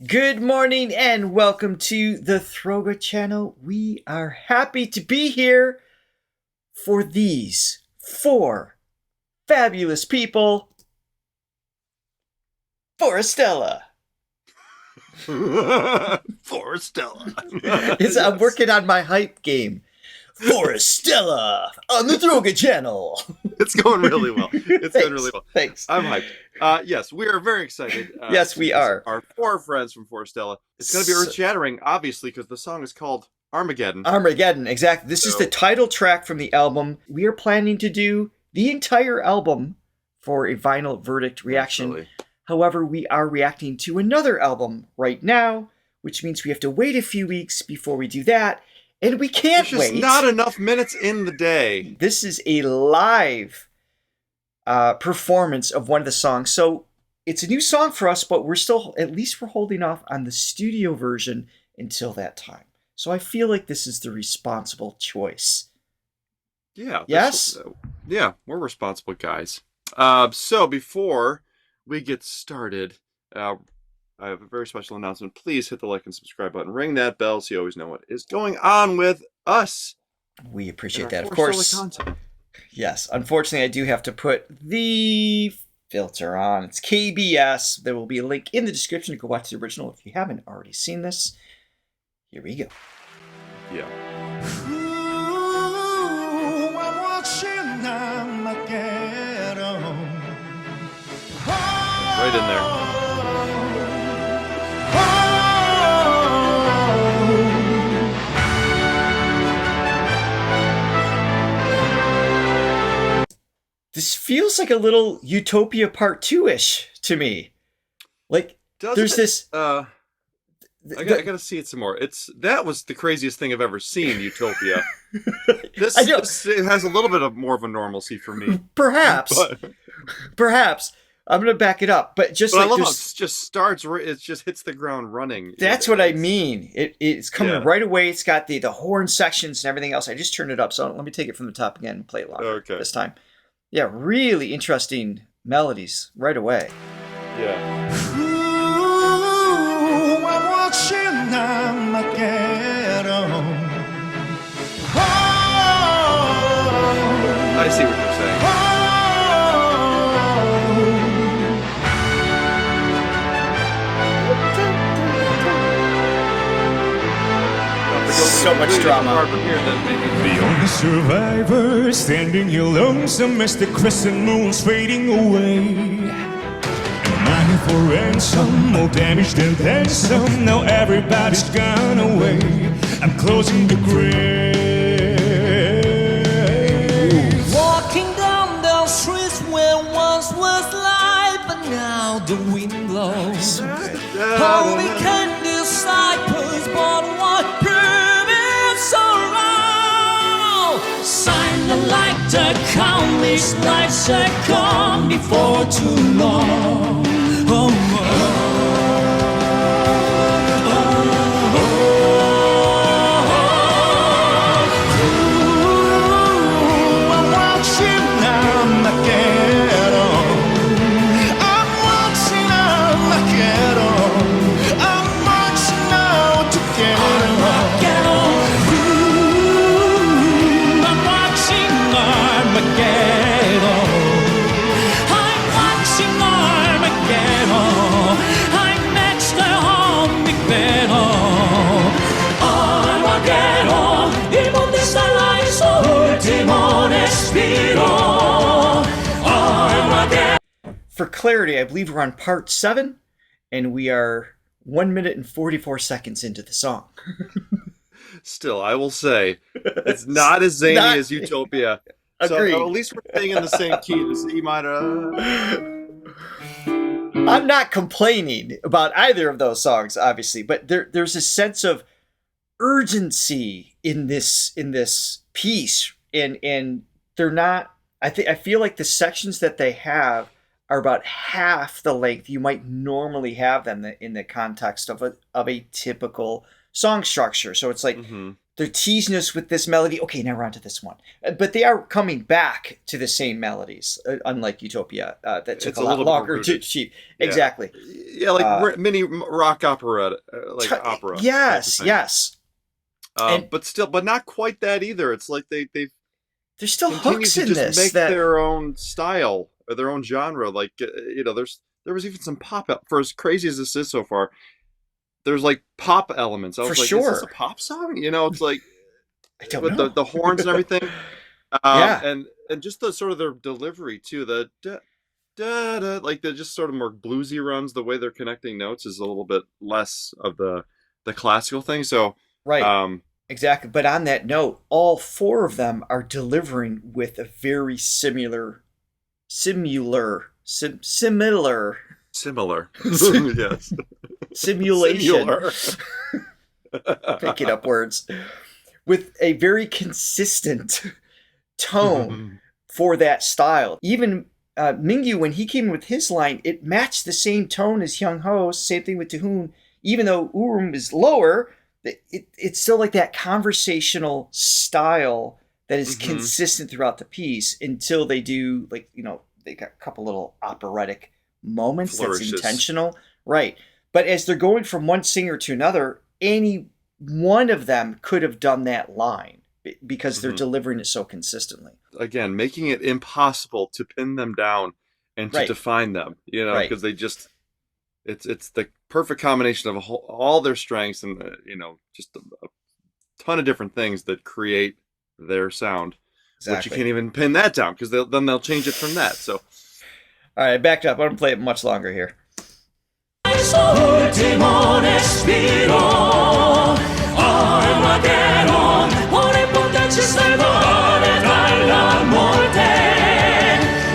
Good morning and welcome to the Throga channel. We are happy to be here for these four fabulous people. Forestella. Forestella. I'm working on my hype game. Forestella on the Throga channel. It's going really well. Going really well. Thanks. I'm hyped. Yes, we are very excited. Yes, we are. Our four friends from Forestella. It's going to be earth-shattering, obviously, because the song is called Armageddon. Armageddon, exactly. This is the title track from the album. We are planning to do the entire album for a vinyl verdict reaction. Absolutely. However, we are reacting to another album right now, which means we have to wait a few weeks before we do that. And we can't There's just wait. not enough minutes in the day. This is a live performance of one of the songs. So it's a new song for us, but we're holding off on the studio version until that time. So I feel like this is the responsible choice. Yeah. Yes? Yeah, we're responsible guys. So before we get started, I have a very special announcement. Please hit the like and subscribe button. Ring that bell so you always know what is going on with us. We appreciate that, of course. Content. Yes. Unfortunately, I do have to put the filter on. It's KBS. There will be a link in the description to go watch the original if you haven't already seen this. Here we go. Yeah. Ooh, I'm watching Armageddon. Right in there. This feels like a little Utopia Part 2-ish to me. Like, there's this... I gotta see it some more. That was the craziest thing I've ever seen, Utopia. This it has a little bit of more of a normalcy for me. Perhaps. Perhaps. I'm going to back it up. But I love how it just starts, it just hits the ground running. That's what I mean. It's coming right away. It's got the horn sections and everything else. I just turned it up, so let me take it from the top again and play it longer this time. Yeah, really interesting melodies right away. Yeah. Ooh, I'm watching Armageddon. I see what you're saying. So much drama. The only survivor standing here lonesome as the crescent moon's fading away. And money for ransom, more damage than some. Now everybody's gone away. I'm closing the grave. Walking down the streets where once was light, but now the wind blows. All we can disciples, but what sign the light, the countless lights that come before too long. I'm watching Armageddon. I'm watching Armageddon. I'm marching out together. For clarity, I believe we're on part 7, and we are 1 minute and 44 seconds into the song. Still, I will say, it's not as zany as Utopia. Agreed. So at least we're staying in the same key. The E minor. I'm not complaining about either of those songs, obviously, but there's a sense of urgency in this piece, and they're not. I feel like the sections that they have are about half the length you might normally have them in the context of a typical song structure. So it's like they're teasing us with this melody. Okay, now we're on to this one. But they are coming back to the same melodies, unlike Utopia. That took a lot longer to achieve. Yeah. Exactly. Yeah, like mini rock opera, like opera. Yes, yes. But not quite that either. It's like there's still continue hooks to in just this. make their own style or their own genre. Like, there was even some pop for as crazy as this is so far. There's like pop elements. I was like, sure. Is this a pop song? It's like I don't with know. the horns and everything. Yeah. And just the sort of their delivery too. The da, da, da, like the just sort of more bluesy runs. The way they're connecting notes is a little bit less of the classical thing. So right. Exactly. But on that note, all four of them are delivering with a very similar. Yes. Simulation. Picking up words. With a very consistent tone for that style. Even Mingyu, when he came with his line, it matched the same tone as Hyung Ho's. Same thing with Taehoon. Even though Urum is lower, it's still like that conversational style that is consistent throughout the piece until they do, like, they got a couple little operatic moments flourishes. That's intentional. Right. But as they're going from one singer to another, any one of them could have done that line because they're delivering it so consistently. Again, making it impossible to pin them down and to define them, because they just, it's the perfect combination of all their strengths and, just a ton of different things that create their sound. Exactly. But you can't even pin that down because then they'll change it from that. So, all right, backed up. I'm going to play it much longer here. Armageddon, onipotente salvare dalla morte.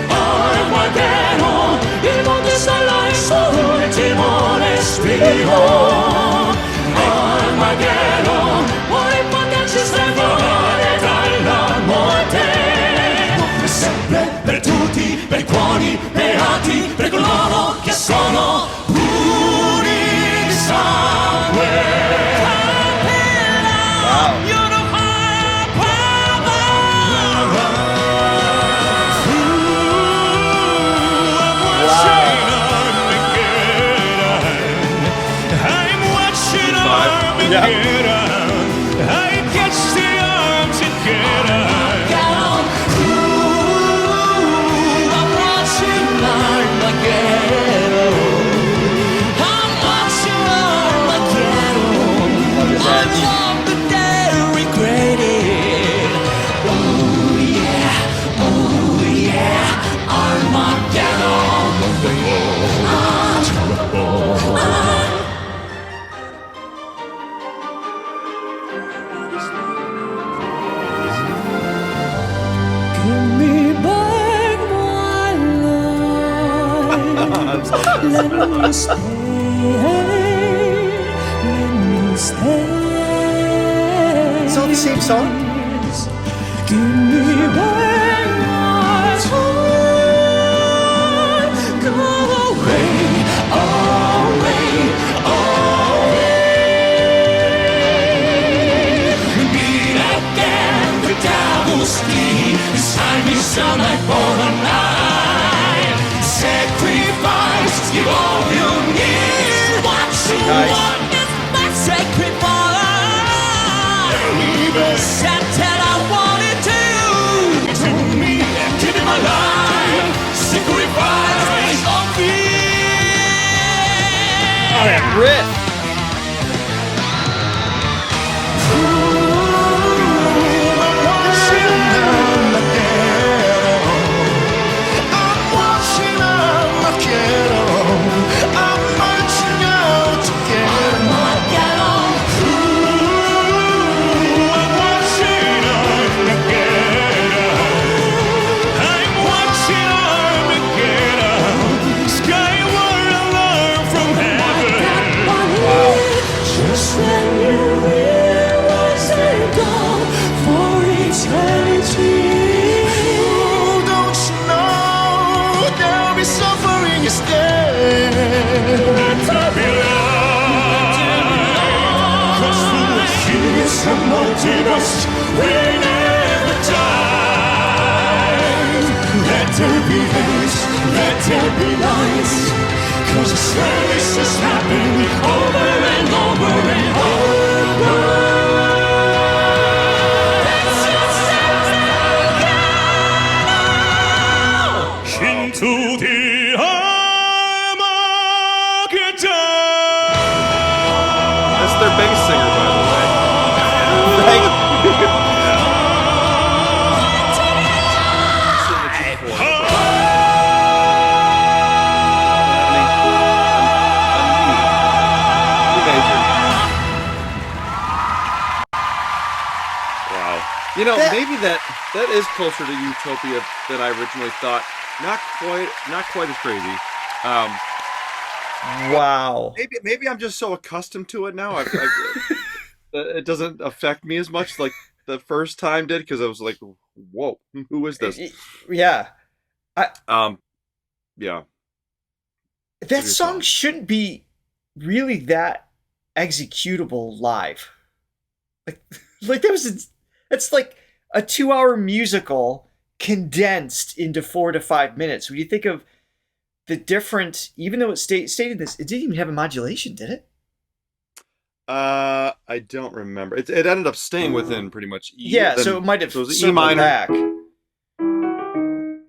Armageddon, il mondo sarà il suo ultimo respiro. Armageddon, onipotente salvare dalla morte. Per sempre, per tutti, per i cuori beati, per coloro che sono puri di sangue. Let me stay. It's all the same song? Give me back my heart. Go away, away, away. Meet again the devil's sleep beside me some night for the night. Sacrifice, give all you need. What you want is my sacrifice. Said that I wanted to me, give me my life. Sacrifice on me. Oh, that riff. there be days, let there be nights, 'cause the service is happening over and over and over. Into the Armageddon. That's their bass singer, by the way. Right? Wow. You know, maybe that is closer to Utopia than I originally thought. Not quite as crazy. Wow. Maybe I'm just so accustomed to it now. It doesn't affect me as much like the first time did, because I was like, "Whoa, who is this?" Yeah. Yeah. That song shouldn't be really that executable live. Like it's like a 2-hour musical condensed into 4 to 5 minutes. When you think of the different, even though it stated this, it didn't even have a modulation, did it? I don't remember. It ended up staying within pretty much E. Yeah, so it might have so it was E circled minor. back.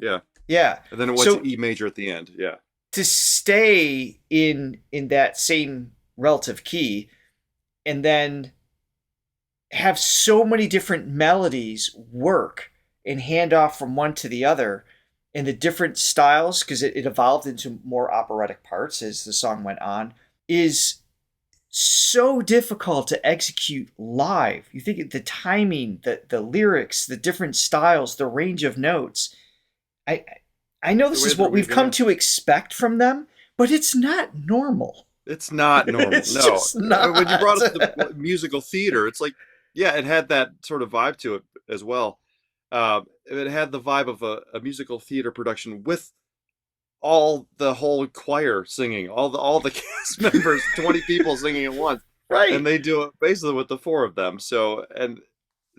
Yeah. Yeah. And then it went So- to E major at the end. Yeah. To stay in that same relative key and then have so many different melodies work and hand off from one to the other, and the different styles, because it evolved into more operatic parts as the song went on, is so difficult to execute live. You think the timing, the lyrics, the different styles, the range of notes. I know this The way is what they're we've weaving come it. to expect from them, but it's not normal. It's not normal. It's no. just not. When you brought up the musical theater, it's like, yeah, it had that sort of vibe to it as well. It had the vibe of a musical theater production with the whole choir singing, all the cast members, 20 people singing at once. Right. And they do it basically with the 4 of them. So, and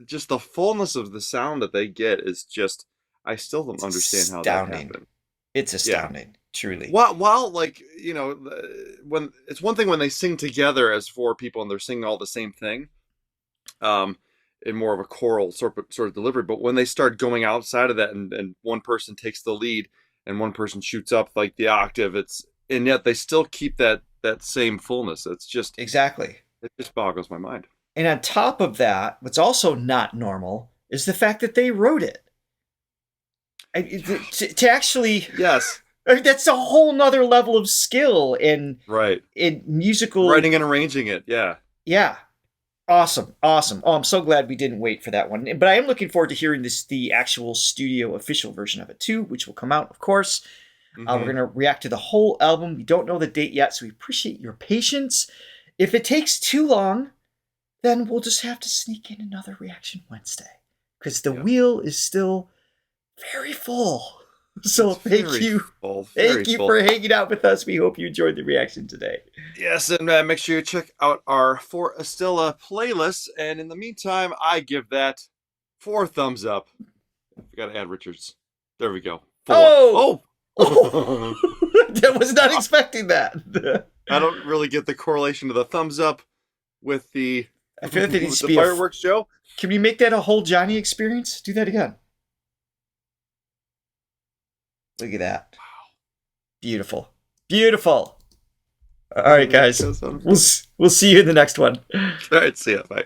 just the fullness of the sound that they get is just, I still don't understand how that astounding. happened. It's astounding, truly. While like, you know, when it's one thing when they sing together as 4 people and they're singing all the same thing, in more of a choral sort of delivery, but when they start going outside of that and one person takes the lead and one person shoots up like the octave, and yet they still keep that same fullness. It's just Exactly. it just boggles my mind. And on top of that, what's also not normal is the fact that they wrote it. To actually, Yes, I mean, that's a whole nother level of skill in right. musical Writing and arranging it, yeah. Yeah. Awesome. Oh, I'm so glad we didn't wait for that one. But I am looking forward to hearing the actual studio official version of it too, which will come out, of course. We're going to react to the whole album. We don't know the date yet, so we appreciate your patience. If it takes too long, then we'll just have to sneak in another Reaction Wednesday, because the wheel is still very full. So thank you for hanging out with us. We hope you enjoyed the reaction today. Yes, and make sure you check out our Forestella playlist. And in the meantime, I give that 4 thumbs up. I got to add Richards. There we go. 4. Oh! I was not expecting that. I don't really get the correlation of the thumbs up with the I feel like there needs to the be fireworks show. Can we make that a whole Johnny experience? Do that again. Look at that. Wow. Beautiful. Beautiful. All right, guys. We'll see you in the next one. All right, see ya. Bye.